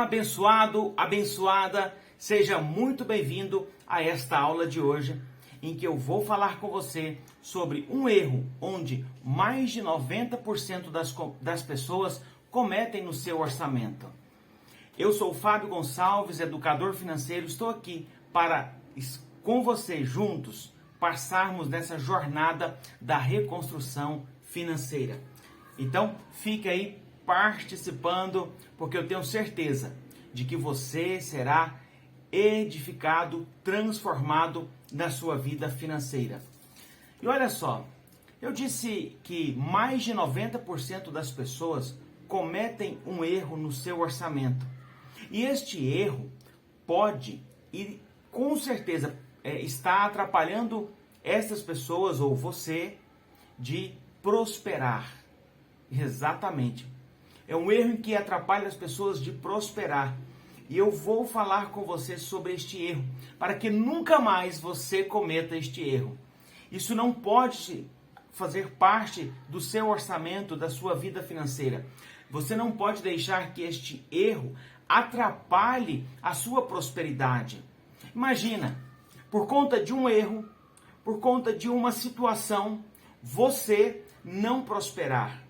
abençoado, abençoada, seja muito bem-vindo a esta aula de hoje, em que eu vou falar com você sobre um erro onde mais de 90% das pessoas cometem no seu orçamento. Eu sou o Fábio Gonçalves, educador financeiro, estou aqui para, com você, juntos, passarmos nessa jornada da reconstrução financeira. Então, fique aí participando, porque eu tenho certeza de que você será edificado, transformado na sua vida financeira. E olha só, eu disse que mais de 90% das pessoas cometem um erro no seu orçamento. E este erro pode e com certeza está atrapalhando essas pessoas ou você de prosperar. Exatamente. É um erro em que atrapalha as pessoas de prosperar. E eu vou falar com você sobre este erro, para que nunca mais você cometa este erro. Isso não pode fazer parte do seu orçamento, da sua vida financeira. Você não pode deixar que este erro atrapalhe a sua prosperidade. Imagina, por conta de um erro, por conta de uma situação, você não prosperar.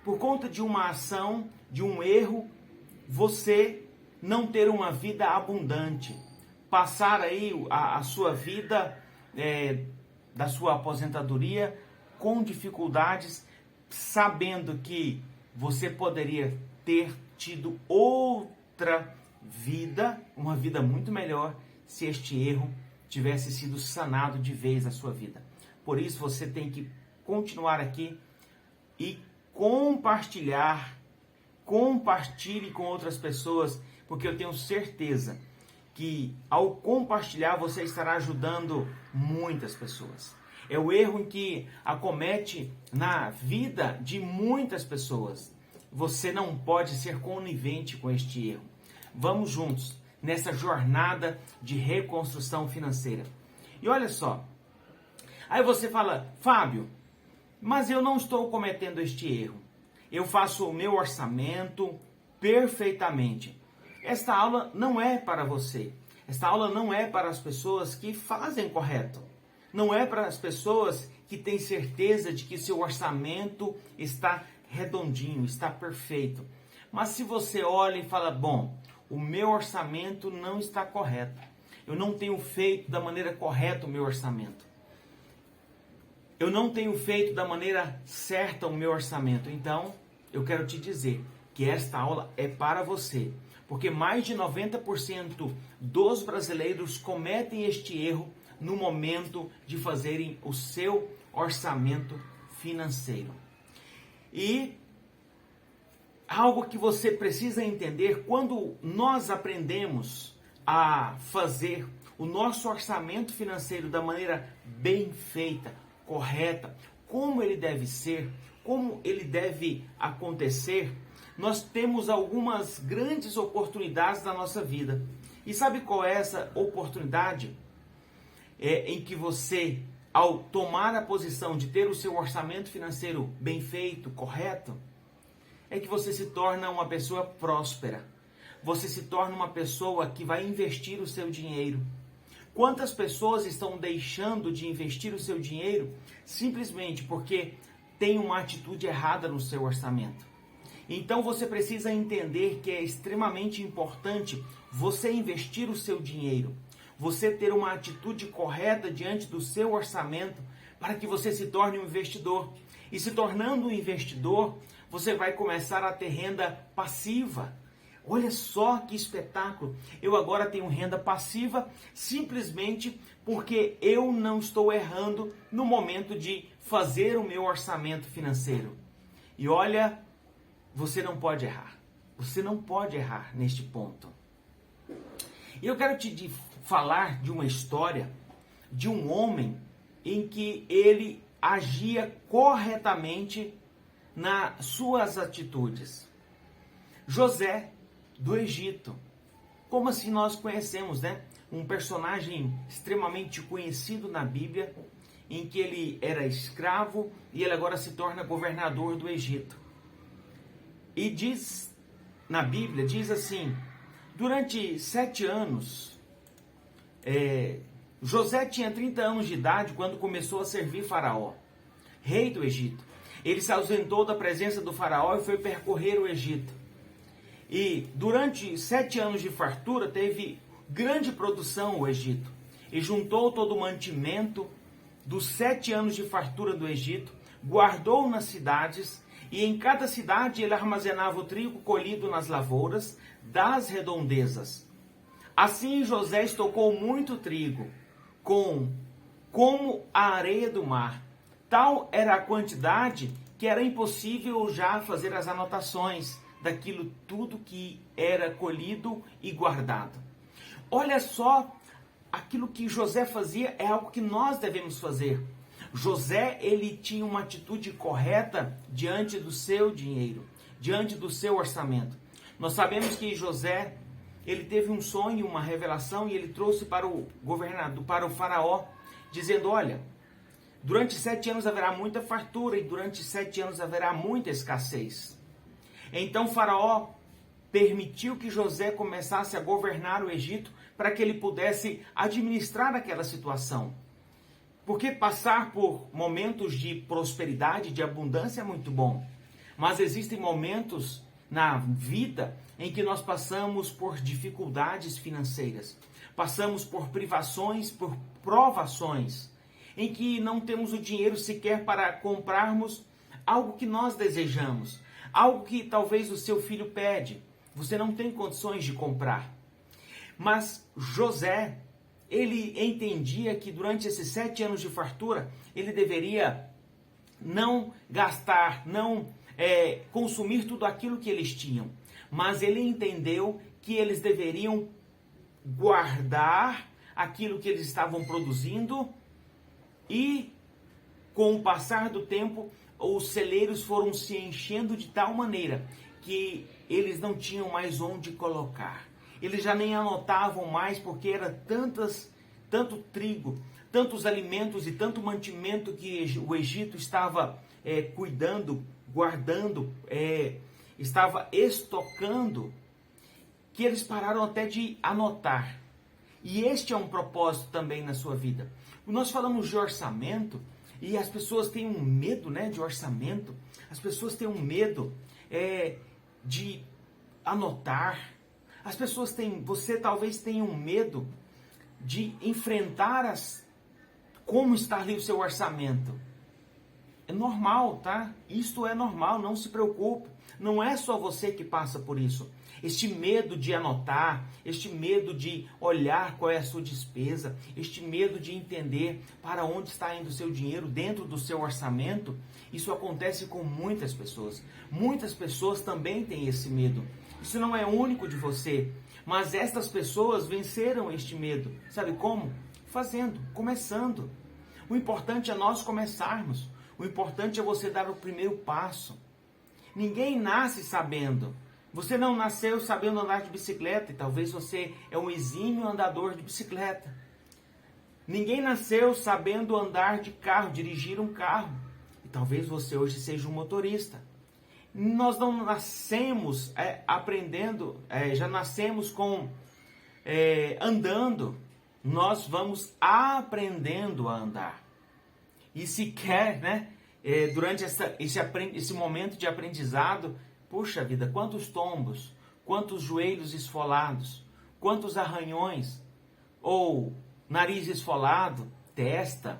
Por conta de uma ação, de um erro, você não ter uma vida abundante. Passar aí a sua vida da sua aposentadoria com dificuldades, sabendo que você poderia ter tido outra vida, uma vida muito melhor, se este erro tivesse sido sanado de vez na sua vida. Por isso você tem que continuar aqui e compartilhe com outras pessoas, porque eu tenho certeza que ao compartilhar você estará ajudando muitas pessoas. É o erro em que acomete na vida de muitas pessoas. Você não pode ser conivente com este erro. Vamos juntos nessa jornada de reconstrução financeira. E olha só, aí você fala, Fábio, mas eu não estou cometendo este erro. Eu faço o meu orçamento perfeitamente. Esta aula não é para você. Esta aula não é para as pessoas que fazem correto. Não é para as pessoas que têm certeza de que seu orçamento está redondinho, está perfeito. Mas se você olha e fala, bom, o meu orçamento não está correto. Eu não tenho feito da maneira correta o meu orçamento. Eu não tenho feito da maneira certa o meu orçamento. Então, eu quero te dizer que esta aula é para você. Porque mais de 90% dos brasileiros cometem este erro no momento de fazerem o seu orçamento financeiro. E algo que você precisa entender, quando nós aprendemos a fazer o nosso orçamento financeiro da maneira bem feita, correta, como ele deve ser, como ele deve acontecer, nós temos algumas grandes oportunidades na nossa vida. E sabe qual é essa oportunidade? Em que você, ao tomar a posição de ter o seu orçamento financeiro bem feito, correto, é que você se torna uma pessoa próspera. Você se torna uma pessoa que vai investir o seu dinheiro. Quantas pessoas estão deixando de investir o seu dinheiro simplesmente porque tem uma atitude errada no seu orçamento? Então você precisa entender que é extremamente importante você investir o seu dinheiro, você ter uma atitude correta diante do seu orçamento para que você se torne um investidor. E se tornando um investidor, você vai começar a ter renda passiva. Olha só que espetáculo! Eu agora tenho renda passiva simplesmente porque eu não estou errando no momento de fazer o meu orçamento financeiro. E olha, você não pode errar. Você não pode errar neste ponto. E eu quero te falar de uma história de um homem em que ele agia corretamente nas suas atitudes. José do Egito. Como assim nós conhecemos, né? Um personagem extremamente conhecido na Bíblia, em que ele era escravo e ele agora se torna governador do Egito. E diz na Bíblia, diz assim, Durante 7 anos, José tinha 30 anos de idade quando começou a servir Faraó, rei do Egito. Ele se ausentou da presença do Faraó e foi percorrer o Egito. E durante 7 anos de fartura teve grande produção o Egito. E juntou todo o mantimento dos 7 anos de fartura do Egito, guardou nas cidades, e em cada cidade ele armazenava o trigo colhido nas lavouras das redondezas. Assim José estocou muito trigo, como a areia do mar. Tal era a quantidade que era impossível já fazer as anotações daquilo tudo que era colhido e guardado. Olha só, aquilo que José fazia é algo que nós devemos fazer. José, ele tinha uma atitude correta diante do seu dinheiro, diante do seu orçamento. Nós sabemos que José, ele teve um sonho, uma revelação, e ele trouxe para o governador, para o faraó, dizendo: olha, durante 7 anos haverá muita fartura e durante 7 anos haverá muita escassez. Então o faraó permitiu que José começasse a governar o Egito para que ele pudesse administrar aquela situação. Porque passar por momentos de prosperidade, de abundância é muito bom. Mas existem momentos na vida em que nós passamos por dificuldades financeiras. Passamos por privações, por provações, em que não temos o dinheiro sequer para comprarmos algo que nós desejamos. Algo que talvez o seu filho pede. Você não tem condições de comprar. Mas José, ele entendia que durante esses 7 anos de fartura, ele deveria não gastar, não consumir tudo aquilo que eles tinham. Mas ele entendeu que eles deveriam guardar aquilo que eles estavam produzindo e, com o passar do tempo, os celeiros foram se enchendo de tal maneira que eles não tinham mais onde colocar. Eles já nem anotavam mais porque era tanto trigo, tantos alimentos e tanto mantimento que o Egito estava cuidando, guardando, estava estocando, que eles pararam até de anotar. E este é um propósito também na sua vida. Nós falamos de orçamento e as pessoas têm um medo, de orçamento. As pessoas têm um medo de anotar. As pessoas você talvez tenha um medo de enfrentar como está ali o seu orçamento. É normal, tá? Isto é normal, não se preocupe. Não é só você que passa por isso. Este medo de anotar, este medo de olhar qual é a sua despesa, este medo de entender para onde está indo o seu dinheiro dentro do seu orçamento, isso acontece com muitas pessoas. Muitas pessoas também têm esse medo. Isso não é único de você, mas estas pessoas venceram este medo. Sabe como? Fazendo, começando. O importante é nós começarmos. O importante é você dar o primeiro passo. Ninguém nasce sabendo. Você não nasceu sabendo andar de bicicleta e talvez você é um exímio andador de bicicleta. Ninguém nasceu sabendo andar de carro, dirigir um carro. E talvez você hoje seja um motorista. Nós não nascemos aprendendo, já nascemos andando. Nós vamos aprendendo a andar. E sequer, durante esse momento de aprendizado, puxa vida, quantos tombos, quantos joelhos esfolados, quantos arranhões, ou nariz esfolado, testa.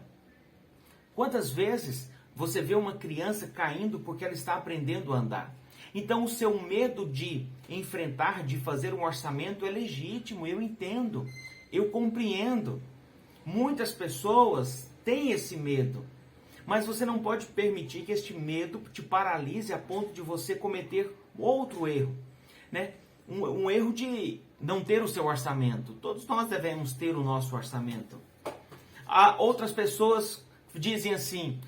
Quantas vezes você vê uma criança caindo porque ela está aprendendo a andar? Então o seu medo de enfrentar, de fazer um orçamento é legítimo, eu entendo, eu compreendo. Muitas pessoas têm esse medo, mas você não pode permitir que este medo te paralise a ponto de você cometer outro erro, um erro de não ter o seu orçamento. Todos nós devemos ter o nosso orçamento. Há outras pessoas dizem assim: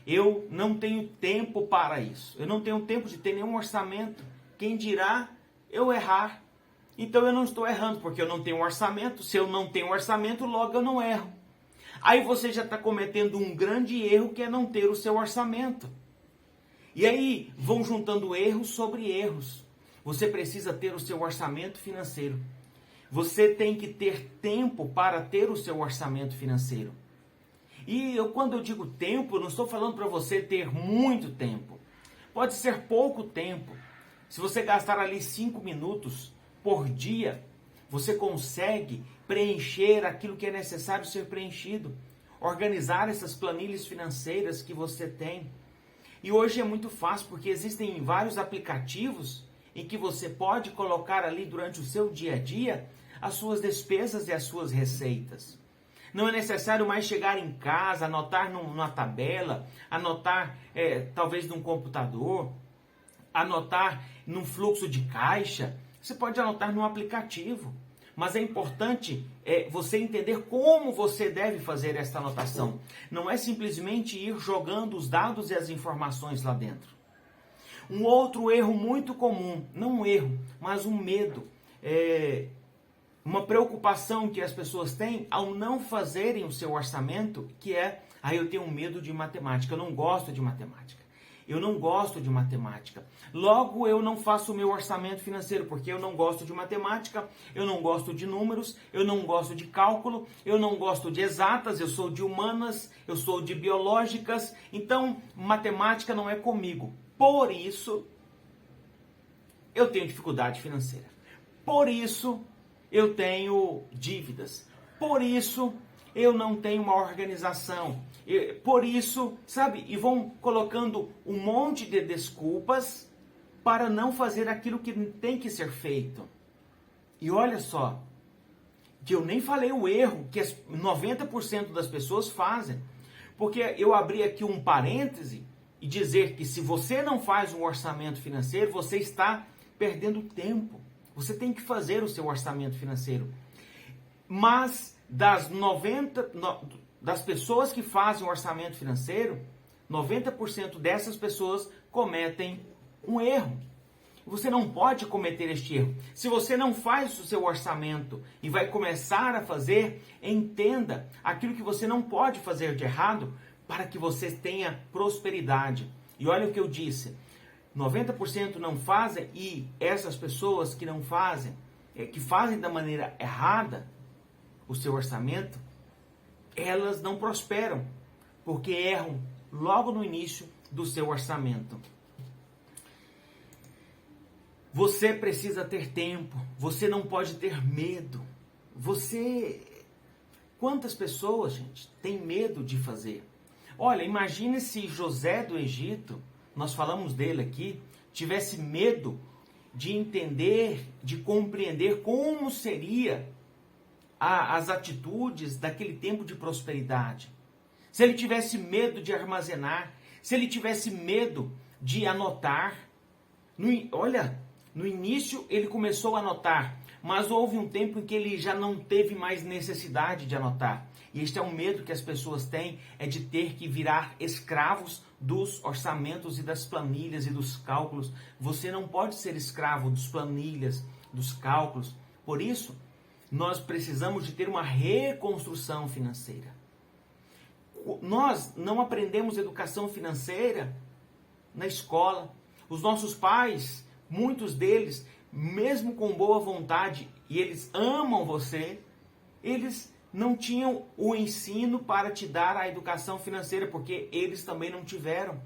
eu não tenho tempo para isso. Eu não tenho tempo de ter nenhum orçamento. Quem dirá eu errar? Então eu não estou errando, porque eu não tenho orçamento. Se eu não tenho orçamento, logo eu não erro. Aí você já está cometendo um grande erro, que é não ter o seu orçamento. E aí vão juntando erros sobre erros. Você precisa ter o seu orçamento financeiro. Você tem que ter tempo para ter o seu orçamento financeiro. E quando eu digo tempo, não estou falando para você ter muito tempo. Pode ser pouco tempo. Se você gastar ali 5 minutos por dia, você consegue preencher aquilo que é necessário ser preenchido. Organizar essas planilhas financeiras que você tem. E hoje é muito fácil, porque existem vários aplicativos em que você pode colocar ali durante o seu dia a dia as suas despesas e as suas receitas. Não é necessário mais chegar em casa, anotar numa tabela, anotar talvez num computador, anotar num fluxo de caixa. Você pode anotar num aplicativo. Mas é importante você entender como você deve fazer esta anotação. Não é simplesmente ir jogando os dados e as informações lá dentro. Um outro erro muito comum, não um erro, mas um medo, uma preocupação que as pessoas têm ao não fazerem o seu orçamento, que é, eu tenho medo de matemática, eu não gosto de matemática. Eu não gosto de matemática. Logo, eu não faço o meu orçamento financeiro, porque eu não gosto de matemática, eu não gosto de números, eu não gosto de cálculo, eu não gosto de exatas, eu sou de humanas, eu sou de biológicas, então matemática não é comigo. Por isso, eu tenho dificuldade financeira. Por isso, eu tenho dívidas. Por isso, eu não tenho uma organização. Por isso, sabe, e vão colocando um monte de desculpas para não fazer aquilo que tem que ser feito. E olha só, que eu nem falei o erro que 90% das pessoas fazem. Porque eu abri aqui um parêntese e dizer que se você não faz um orçamento financeiro, você está perdendo tempo. Você tem que fazer o seu orçamento financeiro. Mas das pessoas que fazem o orçamento financeiro, 90% dessas pessoas cometem um erro. Você não pode cometer este erro. Se você não faz o seu orçamento e vai começar a fazer, entenda aquilo que você não pode fazer de errado para que você tenha prosperidade. E olha o que eu disse, 90% não fazem, e essas pessoas que não fazem, que fazem da maneira errada o seu orçamento, elas não prosperam, porque erram logo no início do seu orçamento. Você precisa ter tempo, você não pode ter medo. Quantas pessoas, gente, têm medo de fazer? Olha, imagine se José do Egito, nós falamos dele aqui, tivesse medo de entender, de compreender como seria as atitudes daquele tempo de prosperidade. Se ele tivesse medo de armazenar, se ele tivesse medo de anotar. No início ele começou a anotar, mas houve um tempo em que ele já não teve mais necessidade de anotar. E este é um medo que as pessoas têm, é de ter que virar escravos dos orçamentos e das planilhas e dos cálculos. Você não pode ser escravo dos planilhas, dos cálculos. Por isso, nós precisamos de ter uma reconstrução financeira. Nós não aprendemos educação financeira na escola. Os nossos pais, muitos deles, mesmo com boa vontade, e eles amam você, eles não tinham o ensino para te dar a educação financeira, porque eles também não tiveram.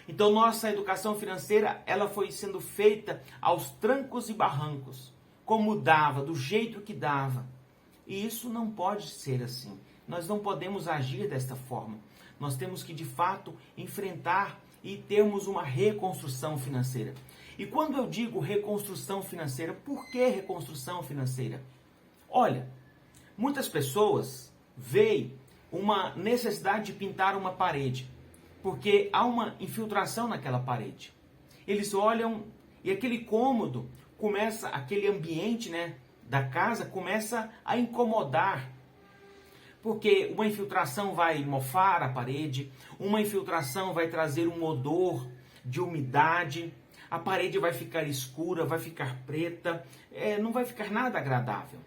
Então, nossa educação financeira, ela foi sendo feita aos trancos e barrancos, como dava, do jeito que dava. E isso não pode ser assim. Nós não podemos agir desta forma. Nós temos que, de fato, enfrentar e termos uma reconstrução financeira. E quando eu digo reconstrução financeira, por que reconstrução financeira? Olha, muitas pessoas veem uma necessidade de pintar uma parede, porque há uma infiltração naquela parede. Eles olham e aquele cômodo começa, aquele ambiente, da casa começa a incomodar. Porque uma infiltração vai mofar a parede, uma infiltração vai trazer um odor de umidade, a parede vai ficar escura, vai ficar preta, não vai ficar nada agradável.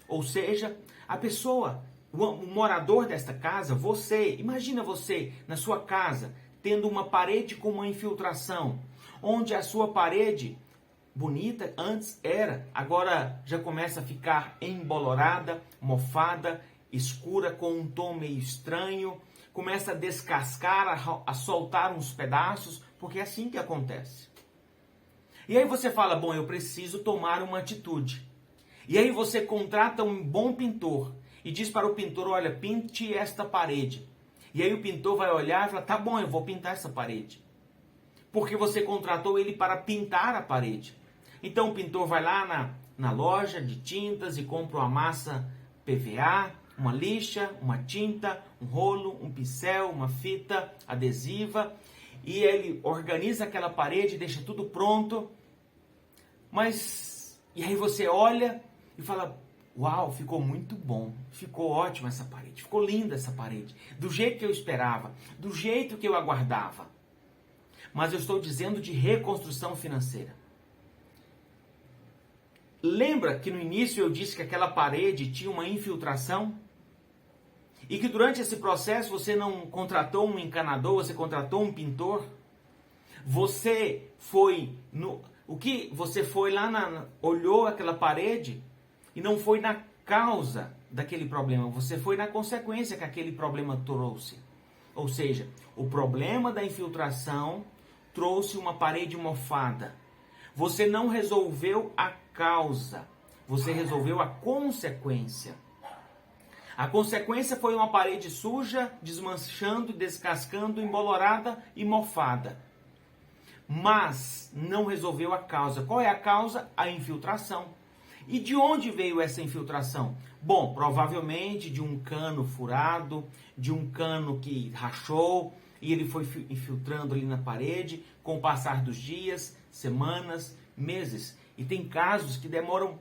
Ou seja, a pessoa, o morador desta casa, imagina você na sua casa, tendo uma parede com uma infiltração, onde a sua parede bonita, antes era, agora já começa a ficar embolorada, mofada, escura, com um tom meio estranho, começa a descascar, a soltar uns pedaços, porque é assim que acontece. E aí você fala, bom, eu preciso tomar uma atitude. E aí você contrata um bom pintor e diz para o pintor, olha, pinte esta parede. E aí o pintor vai olhar e fala, tá bom, eu vou pintar essa parede. Porque você contratou ele para pintar a parede. Então o pintor vai lá na loja de tintas e compra uma massa PVA, uma lixa, uma tinta, um rolo, um pincel, uma fita adesiva. E ele organiza aquela parede, deixa tudo pronto. E aí você olha e fala, uau, ficou muito bom, ficou ótima essa parede, ficou linda essa parede, do jeito que eu esperava, do jeito que eu aguardava. Mas eu estou dizendo de reconstrução financeira. Lembra que no início eu disse que aquela parede tinha uma infiltração? E que durante esse processo você não contratou um encanador, você contratou um pintor? Você foi olhou aquela parede e não foi na causa daquele problema, você foi na consequência que aquele problema trouxe. Ou seja, o problema da infiltração trouxe uma parede mofada. Você não resolveu a causa, você resolveu a consequência. A consequência foi uma parede suja, desmanchando, descascando, embolorada e mofada. Mas não resolveu a causa. Qual é a causa? A infiltração. E de onde veio essa infiltração? Bom, provavelmente de um cano furado, de um cano que rachou e ele foi infiltrando ali na parede com o passar dos dias, semanas, meses. E tem casos que demoram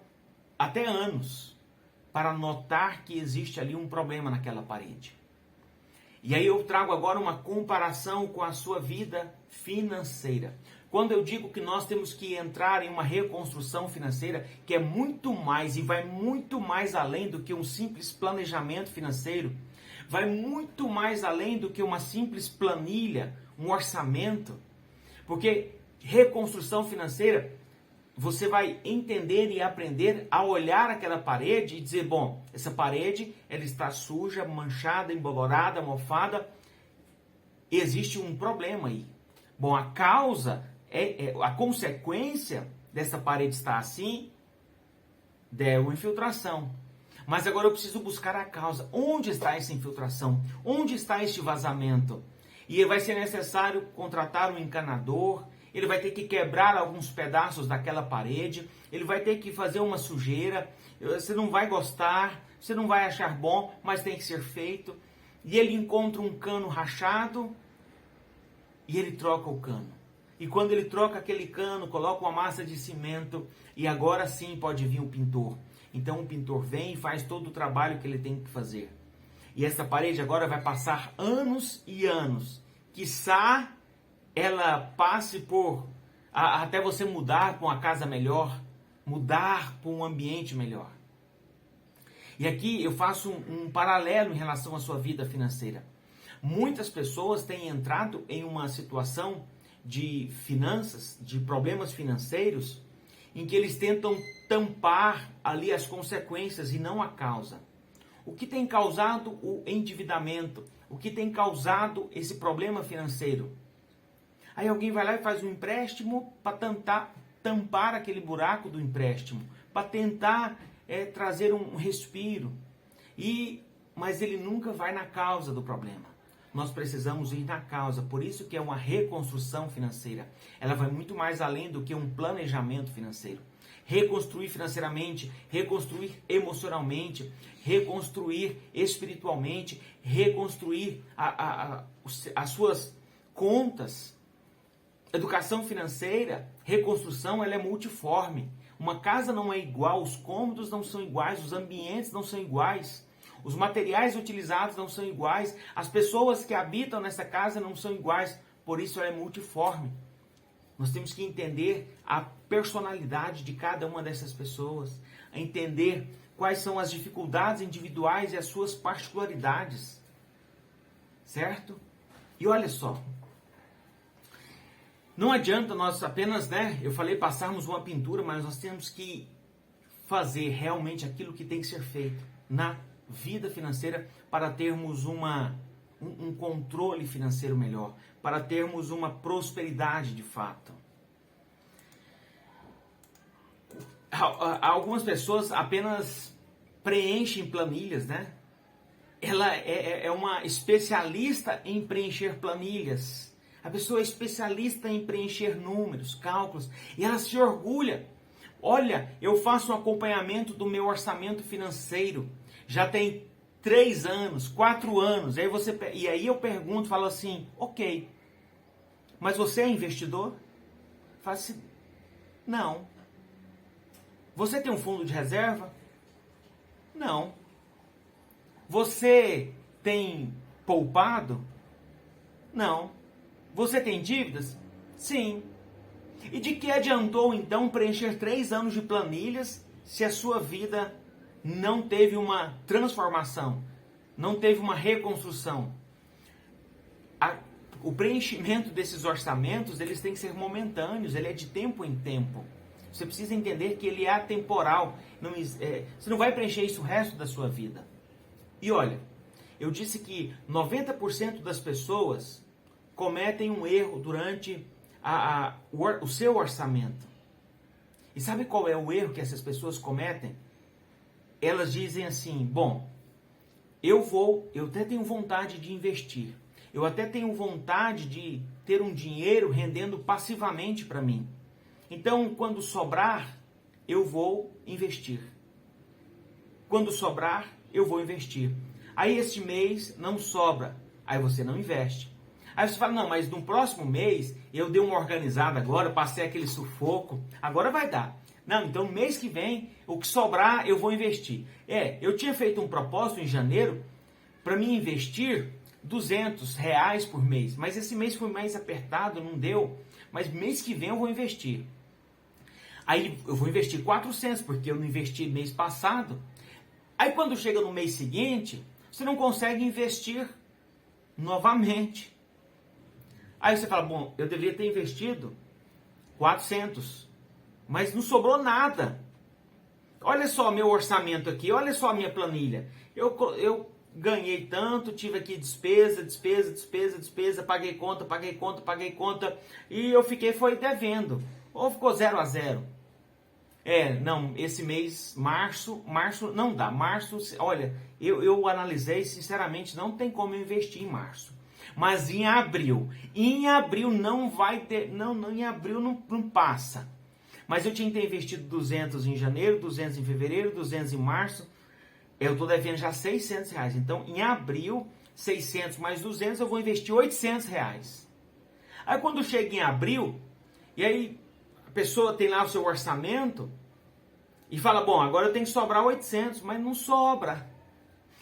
até anos para notar que existe ali um problema naquela parede. E aí eu trago agora uma comparação com a sua vida financeira. Quando eu digo que nós temos que entrar em uma reconstrução financeira, que é muito mais e vai muito mais além do que um simples planejamento financeiro, vai muito mais além do que uma simples planilha, um orçamento, porque reconstrução financeira, você vai entender e aprender a olhar aquela parede e dizer, bom, essa parede ela está suja, manchada, embolorada, mofada, existe um problema aí. Bom, a causa, a consequência dessa parede estar assim, deu infiltração. Mas agora eu preciso buscar a causa. Onde está essa infiltração? Onde está este vazamento? E vai ser necessário contratar um encanador, ele vai ter que quebrar alguns pedaços daquela parede, ele vai ter que fazer uma sujeira, você não vai gostar, você não vai achar bom, mas tem que ser feito. E ele encontra um cano rachado e ele troca o cano. E quando ele troca aquele cano, coloca uma massa de cimento e agora sim pode vir o pintor. Então o pintor vem e faz todo o trabalho que ele tem que fazer. E essa parede agora vai passar anos e anos. Quiçá ela passe por até você mudar para uma casa melhor, mudar para um ambiente melhor. E aqui eu faço um paralelo em relação à sua vida financeira. Muitas pessoas têm entrado em uma situação de finanças, de problemas financeiros, em que eles tentam tampar ali as consequências e não a causa. O que tem causado o endividamento? O que tem causado esse problema financeiro? Aí alguém vai lá e faz um empréstimo para tentar tampar aquele buraco do empréstimo, para tentar trazer um respiro. Mas ele nunca vai na causa do problema. Nós precisamos ir na causa, por isso que é uma reconstrução financeira. Ela vai muito mais além do que um planejamento financeiro. Reconstruir financeiramente, reconstruir emocionalmente, reconstruir espiritualmente, reconstruir as suas contas. Educação financeira, reconstrução, ela é multiforme. Uma casa não é igual, os cômodos não são iguais, os ambientes não são iguais. Os materiais utilizados não são iguais, as pessoas que habitam nessa casa não são iguais, por isso ela é multiforme. Nós temos que entender a personalidade de cada uma dessas pessoas, a entender quais são as dificuldades individuais e as suas particularidades, certo? E olha só, Não adianta nós apenas, eu falei passarmos uma pintura, mas nós temos que fazer realmente aquilo que tem que ser feito na vida financeira para termos um controle financeiro melhor, para termos uma prosperidade de fato. Algumas pessoas apenas preenchem planilhas, Ela é uma especialista em preencher planilhas. A pessoa é especialista em preencher números, cálculos, e ela se orgulha. Olha, eu faço um acompanhamento do meu orçamento financeiro. Já tem 3 anos, 4 anos. E aí eu pergunto, falo assim, ok, mas você é investidor? Fala assim, não. Você tem um fundo de reserva? Não. Você tem poupado? Não. Você tem dívidas? Sim. E de que adiantou então preencher 3 anos de planilhas se a sua vida não teve uma transformação, não teve uma reconstrução? O preenchimento desses orçamentos, eles têm que ser momentâneos, ele é de tempo em tempo. Você precisa entender que ele é atemporal. Você não vai preencher isso o resto da sua vida. E olha, eu disse que 90% das pessoas cometem um erro durante o seu orçamento. E sabe qual é o erro que essas pessoas cometem? Elas dizem assim, bom, eu até tenho vontade de investir. Eu até tenho vontade de ter um dinheiro rendendo passivamente para mim. Então, quando sobrar, eu vou investir. Quando sobrar, eu vou investir. Aí este mês não sobra, aí você não investe. Aí você fala, não, mas no próximo mês eu dei uma organizada agora, passei aquele sufoco, agora vai dar. Não, então no mês que vem, o que sobrar eu vou investir. Eu tinha feito um propósito em janeiro para mim investir R$200 por mês, mas esse mês foi mais apertado, não deu, mas mês que vem eu vou investir. Aí eu vou investir 400, porque eu não investi mês passado. Aí quando chega no mês seguinte, você não consegue investir novamente. Aí você fala, bom, eu deveria ter investido 400, mas não sobrou nada. Olha só meu orçamento aqui, olha só a minha planilha. Eu ganhei tanto, tive aqui despesa, paguei conta, e eu foi devendo. Ou ficou 0 a 0. Não, esse mês, março não dá. Março, olha, eu analisei, sinceramente, não tem como eu investir em março. Mas em abril não vai ter, em abril não passa. Mas eu tinha que ter investido 200 em janeiro, 200 em fevereiro, 200 em março. Eu estou devendo já R$600. Então, em abril, 600 mais 200, eu vou investir R$800. Aí, quando chega em abril, e aí a pessoa tem lá o seu orçamento e fala, bom, agora eu tenho que sobrar 800, mas não sobra.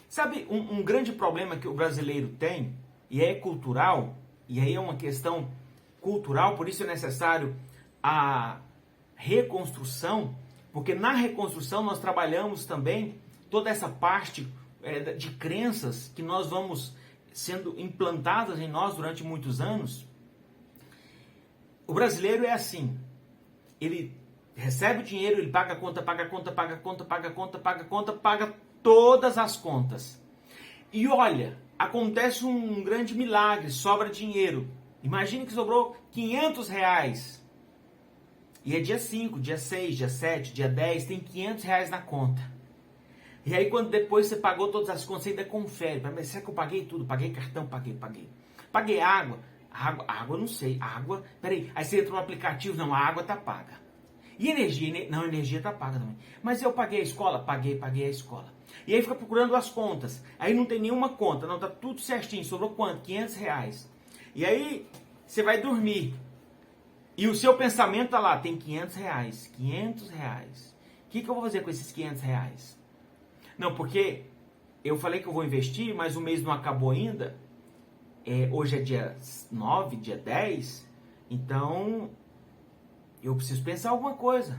Sabe, um grande problema que o brasileiro tem, e é cultural, e aí é uma questão cultural, por isso é necessário a reconstrução, porque na reconstrução nós trabalhamos também toda essa parte de crenças que nós vamos sendo implantadas em nós durante muitos anos. O brasileiro é assim, ele recebe o dinheiro, ele paga a conta, paga todas as contas. E olha, acontece um grande milagre, sobra dinheiro. Imagine que sobrou R$500. E é dia 5, dia 6, dia 7, dia 10, tem R$500 na conta. E aí quando depois você pagou todas as contas, você ainda confere. Mas será que eu paguei tudo? Paguei cartão? Paguei. Paguei água? Água não sei. Água, peraí. Aí você entra no aplicativo, não, a água tá paga. E energia? Não, a energia tá paga também. Mas eu paguei a escola? Paguei a escola. E aí fica procurando as contas. Aí não tem nenhuma conta. Não, tá tudo certinho. Sobrou quanto? R$500. E aí você vai dormir. E o seu pensamento tá lá, tem R$500. O que eu vou fazer com esses R$500? Não, porque eu falei que eu vou investir, mas o mês não acabou ainda. Hoje é dia 9, dia 10. Então, eu preciso pensar alguma coisa.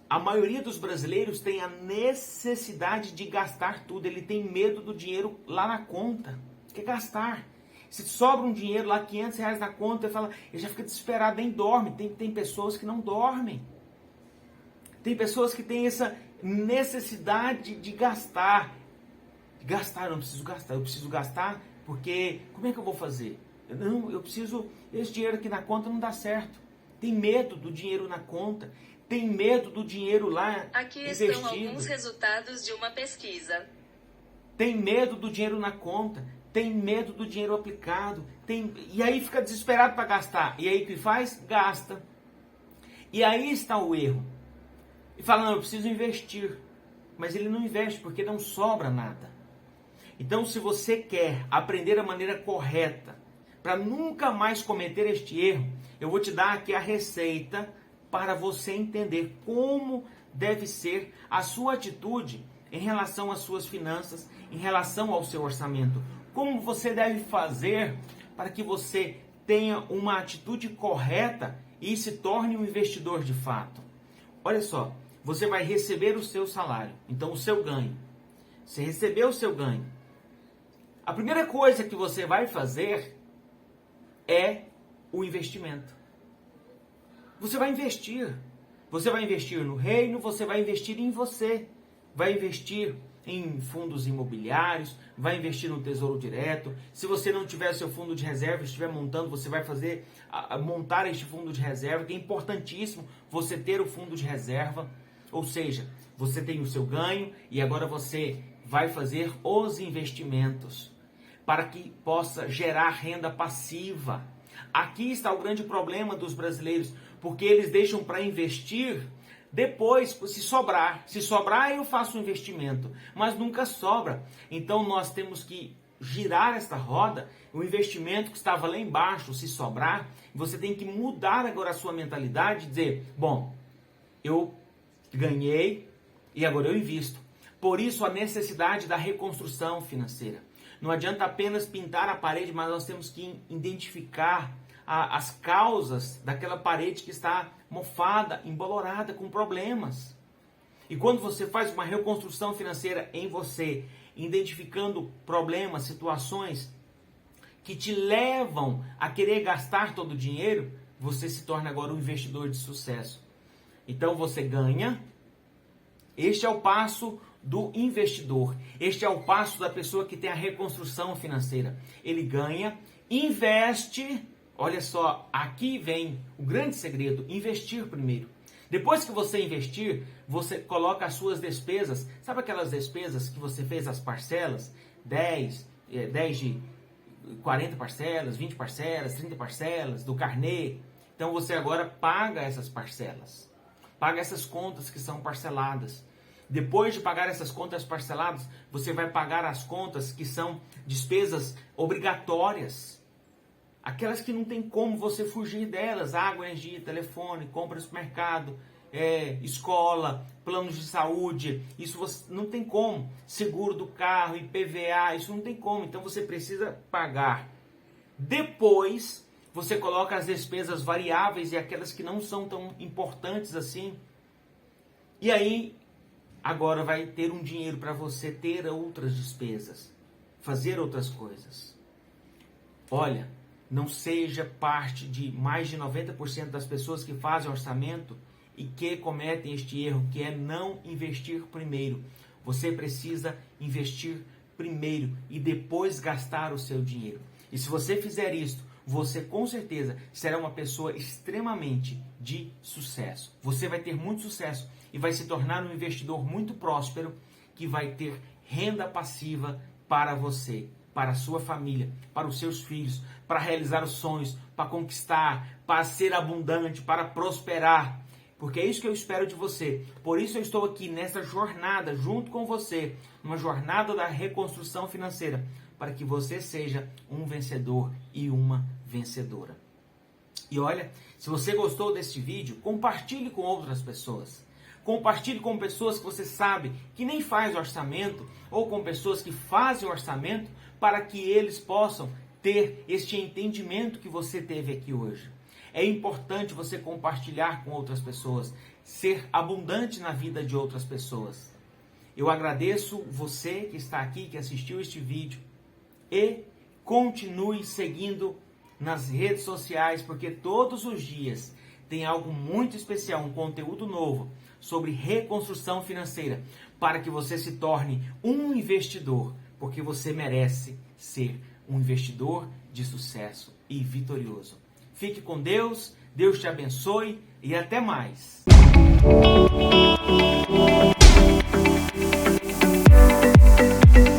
A maioria dos brasileiros tem a necessidade de gastar tudo. Ele tem medo do dinheiro lá na conta. Quer gastar. Se sobra um dinheiro lá, R$ 500 na conta, ele já fica desesperado, nem dorme. Tem pessoas que não dormem. Tem pessoas que têm essa necessidade de gastar. Eu não preciso gastar. Eu preciso gastar porque como é que eu vou fazer? Eu preciso, esse dinheiro aqui na conta não dá certo. Tem medo do dinheiro na conta. Tem medo do dinheiro lá Aqui investido. estão alguns resultados de uma pesquisa. Tem medo do dinheiro na conta. Tem medo do dinheiro aplicado. E aí fica desesperado para gastar. E aí o que faz? Gasta. E aí está o erro. E fala, não, eu preciso investir. Mas ele não investe porque não sobra nada. Então, se você quer aprender a maneira correta para nunca mais cometer este erro, eu vou te dar aqui a receita para você entender como deve ser a sua atitude em relação às suas finanças, em relação ao seu orçamento. Como você deve fazer para que você tenha uma atitude correta e se torne um investidor de fato. Olha só, você vai receber o seu salário, então o seu ganho. Você recebeu o seu ganho. A primeira coisa que você vai fazer é o investimento. Você vai investir. Você vai investir no reino, você vai investir em você. Vai investir em fundos imobiliários, vai investir no Tesouro Direto. Se você não tiver seu fundo de reserva, estiver montando, você vai montar este fundo de reserva, que é importantíssimo você ter o fundo de reserva. Ou seja, você tem o seu ganho e agora você vai fazer os investimentos para que possa gerar renda passiva. Aqui está o grande problema dos brasileiros, porque eles deixam para investir depois, se sobrar. Se sobrar, eu faço um investimento, mas nunca sobra. Então nós temos que girar esta roda, o investimento que estava lá embaixo, se sobrar, você tem que mudar agora a sua mentalidade e dizer, bom, eu ganhei e agora eu invisto. Por isso a necessidade da reconstrução financeira. Não adianta apenas pintar a parede, mas nós temos que identificar as causas daquela parede que está mofada, embolorada, com problemas. E quando você faz uma reconstrução financeira em você, identificando problemas, situações que te levam a querer gastar todo o dinheiro, você se torna agora um investidor de sucesso. Então você ganha. Este é o passo do investidor. Este é o passo da pessoa que tem a reconstrução financeira. Ele ganha, investe. Olha só, aqui vem o grande segredo, investir primeiro. Depois que você investir, você coloca as suas despesas. Sabe aquelas despesas que você fez as parcelas? 10 de 40 parcelas, 20 parcelas, 30 parcelas do carnê. Então você agora paga essas parcelas. Paga essas contas que são parceladas. Depois de pagar essas contas parceladas, você vai pagar as contas que são despesas obrigatórias. Aquelas que não tem como você fugir delas. Água, energia, telefone, compra no supermercado, escola, planos de saúde. Isso você não tem como. Seguro do carro, IPVA, isso não tem como. Então você precisa pagar. Depois você coloca as despesas variáveis e aquelas que não são tão importantes assim. E aí, agora vai ter um dinheiro para você ter outras despesas, fazer outras coisas. Olha, não seja parte de mais de 90% das pessoas que fazem orçamento e que cometem este erro, que é não investir primeiro. Você precisa investir primeiro e depois gastar o seu dinheiro. E se você fizer isso, você com certeza será uma pessoa extremamente de sucesso. Você vai ter muito sucesso e vai se tornar um investidor muito próspero que vai ter renda passiva para você, para a sua família, para os seus filhos, para realizar os sonhos, para conquistar, para ser abundante, para prosperar. Porque é isso que eu espero de você. Por isso eu estou aqui nessa jornada junto com você, numa jornada da reconstrução financeira, para que você seja um vencedor e uma vencedora. E olha, se você gostou deste vídeo, compartilhe com outras pessoas. Compartilhe com pessoas que você sabe que nem faz orçamento ou com pessoas que fazem orçamento para que eles possam ter este entendimento que você teve aqui hoje. É importante você compartilhar com outras pessoas, ser abundante na vida de outras pessoas. Eu agradeço você que está aqui, que assistiu este vídeo e continue seguindo nas redes sociais, porque todos os dias tem algo muito especial, um conteúdo novo sobre reconstrução financeira, para que você se torne um investidor, porque você merece ser um investidor de sucesso e vitorioso. Fique com Deus, Deus te abençoe e até mais.